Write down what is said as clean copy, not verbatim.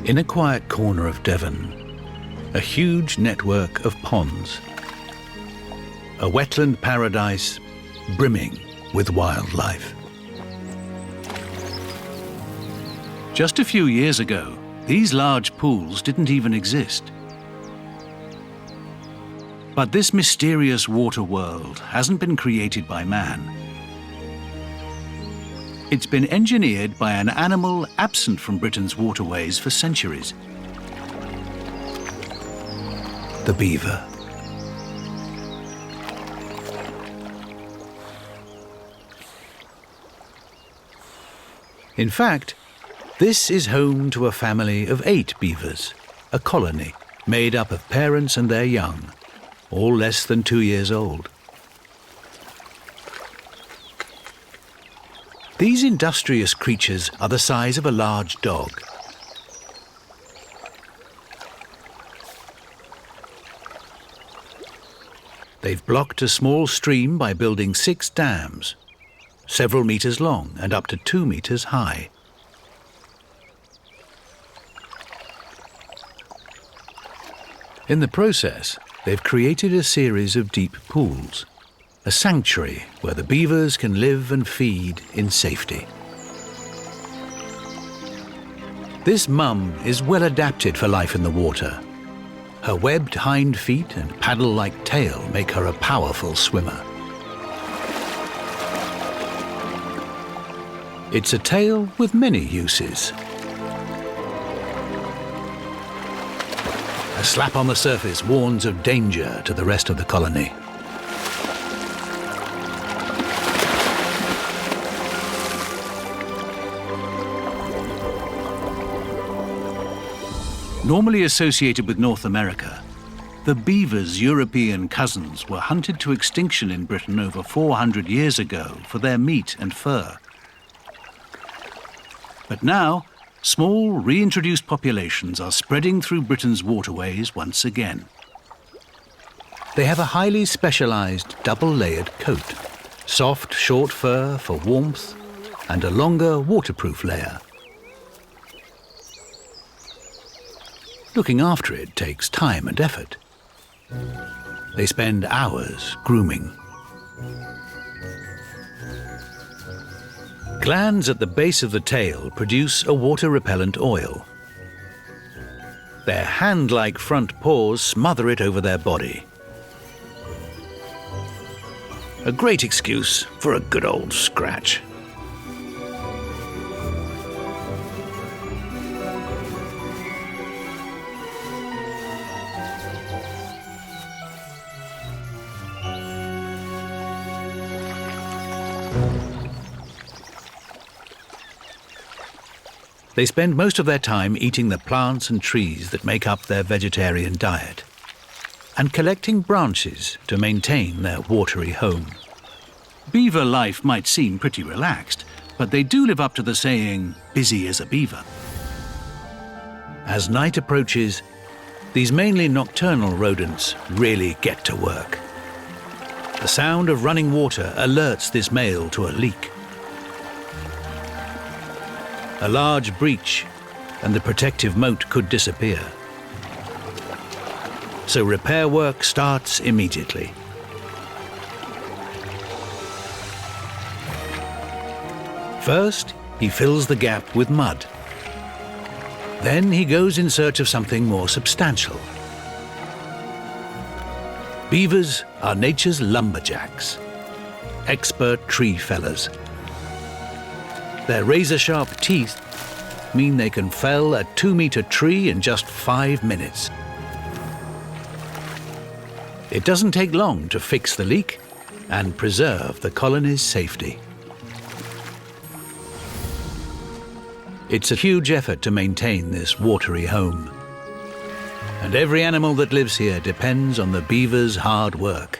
In a quiet corner of Devon, a huge network of ponds. A wetland paradise brimming with wildlife. Just a few years ago, these large pools didn't even exist. But this mysterious water world hasn't been created by man. It's been engineered by an animal absent from Britain's waterways for centuries. The beaver. In fact, this is home to a family of 8 beavers, a colony made up of parents and their young, all less than 2 years old. These industrious creatures are the size of a large dog. They've blocked a small stream by building 6 dams, several meters long and up to 2 meters high. In the process, they've created a series of deep pools, a sanctuary where the beavers can live and feed in safety. This mum is well adapted for life in the water. Her webbed hind feet and paddle-like tail make her a powerful swimmer. It's a tail with many uses. A slap on the surface warns of danger to the rest of the colony. Normally associated with North America, the beaver's European cousins were hunted to extinction in Britain over 400 years ago for their meat and fur. But now, small reintroduced populations are spreading through Britain's waterways once again. They have a highly specialized double-layered coat, soft, short fur for warmth, and a longer waterproof layer. Looking after it takes time and effort. They spend hours grooming. Glands at the base of the tail produce a water-repellent oil. Their hand-like front paws smother it over their body. A great excuse for a good old scratch. They spend most of their time eating the plants and trees that make up their vegetarian diet, and collecting branches to maintain their watery home. Beaver life might seem pretty relaxed, but they do live up to the saying, busy as a beaver. As night approaches, these mainly nocturnal rodents really get to work. The sound of running water alerts this male to a leak. A large breach, and the protective moat could disappear. So repair work starts immediately. First, he fills the gap with mud. Then he goes in search of something more substantial. Beavers are nature's lumberjacks, expert tree fellers. Their razor-sharp teeth mean they can fell a 2-meter tree in just 5 minutes. It doesn't take long to fix the leak and preserve the colony's safety. It's a huge effort to maintain this watery home. And every animal that lives here depends on the beaver's hard work.